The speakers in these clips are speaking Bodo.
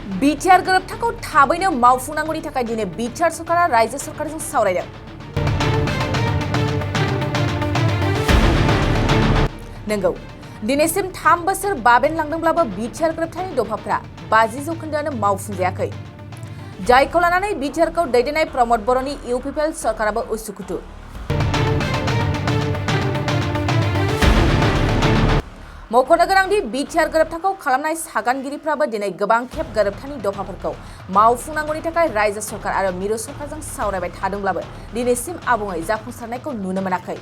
Btr गोरोबथाखौ थाबैनो मावफुंनांगौनि थाखाय दिनै Btr सरकारा रायजो सरकारजों सावरायदों। नंगौ, दिनैसिम 3 बोसोर बाबेनलांदोंब्लाबो Btr गोरोबथानि दफाफोरा 50% मावफुंजायाखै। जायखौ लानानै Btrखौ दैदेननाय प्रमद बर'नि इउपिपिएल सरकाराबो उसुखुथु। मख'नो गोनांदि Btr गोरोबथाखौ खालामनाय सागानगिरिफ्राबो दिनै गोबां खेब गोरोबथानि दफाफोरखौ मावफुंनांगौनि थाखाय रायजो सरकार आरो मिरु सरकारजों सावरायबाय थादोंब्लाबो दिनैसिम आबुङै जाफुंसारनायखौ नुनो मोनाखै।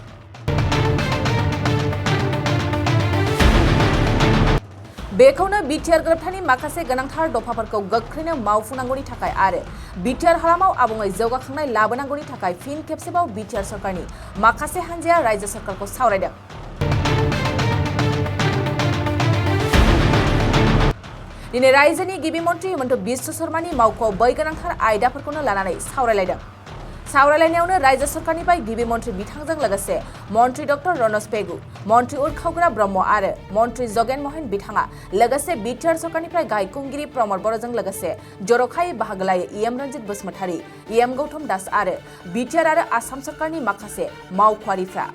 बेखौनो Btr गोरोबथानि माखासे गोनांथार दफाफोरखौ गोख्रैनो मावफुंनांगौनि थाखाय आरो Btr हालामाव आबुङै जौगाखांनाय लाबोनांगौनि थाखाय फिन खेबसेबाव Btr सरकारनि माखासे हान्जाया रायजो सरकारखौ सावरायदों। दिनै रायजोनि गिबि मन्थ्रि हिमन्त बिश्व शर्मानि मावख'आव बै गोनांथार आयदाफोरखौनो लानानै सावरायलायदों। सावरायलायनायावनो रायजो सरकारनिफ्राय गिबि मन्थ्रि बिथांजों लोगोसे मन्थ्रि डक्टर रनज पेगु, मन्थ्रि उरखावग्रा ब्रह्म आरो मन्थ्रि जगेन मोहन बिथाङा लोगोसे Btr सरकारनिफ्राय गाहाय खुंगिरि प्रमद बर'जों लोगोसे जर'खायै बाहागो लायो EM रन्जित बसुमतारी, EM गौतम दास आरो Btr आरो आसाम सरकारनि माखासे मावख'आरिफ्रा।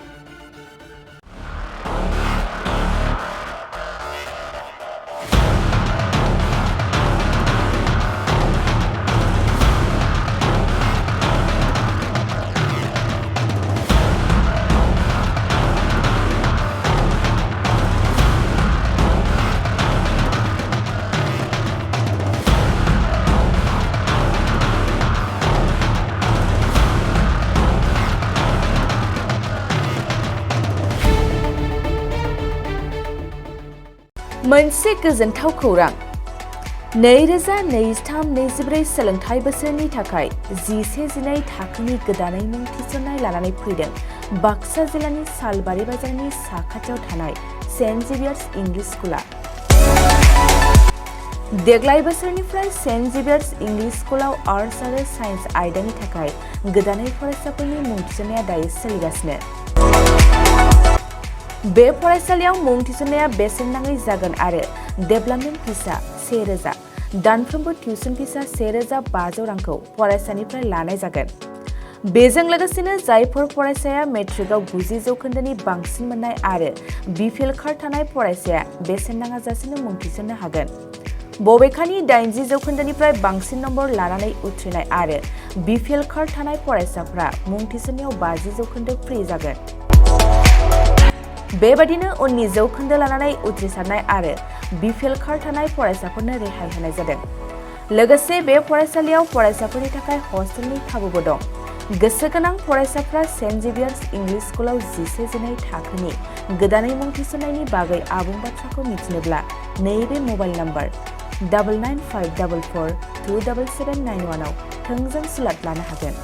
मोनसे गोजोनथाव खौरां, 2023-24 सोलोंथाइ बोसोरनि थाखाय 11-12 थाखोनि गोदानै मुं थिसननाय लानानै फैदों बाक्सा जिल्लानि सालबारि बाजारनि साखाथियाव थानाय सेन्ट जेभियार्स इंलिश स्कुला। देग्लाय बोसोरनिफ्राय सेन्ट जेभियार्स इंलिश स्कुलाव आर्ट्स आरो साइन्स आयदानि थाखाय गोदानै फरायसाफोरनि मुं थिसननाया दायो सोलिगासिनो। बे फरायसालियाव मुं थिसननाया बेसेन नाङै जागोन आरो डेभेलपमेन्ट फिसा 1000, दानफ्रोमबो टिउसन फिसा 1500 रांखौ फरायसानिफ्राय लानाय जागोन। बेजों लोगोसेनो जायफोर फरायसाया मेट्रिकआव 90% बांसिन मोननाय आरो बिपिएल कार्ड थानाय फरायसाया बेसेन नाङाजासेनो मुं थिसननो हागोन। बबेखानि 80% बांसिन नम्बर लानानै उथ्रिनाय आरो बिपिएल कार्ड थानाय फरायसाफ्रा मुं थिसननायाव 50% फ्रि जागोन। बेबादिनो उननि जौखोन्दो लानानै उथ्रिसारनाय आरो बिपिएल कार्ड थानाय फरायसाफोरनो रेहाय होनाय जादों। लोगोसे बे फरायसालियाव फरायसाफोरनि थाखाय हस्टेलनि खाबुबो दं। गोसो गोनां फरायसाफ्रा सेन्ट जेभियार्स इंलिश स्कुलाव 11-12 थाखोनि गोदानै मुं थिसननायनि बागै आबुं बाथ्राखौ मिथिनोब्ला नैबे मबाइल नम्बर 9954427791 आव थोंजों सुलाद लानो हागोन।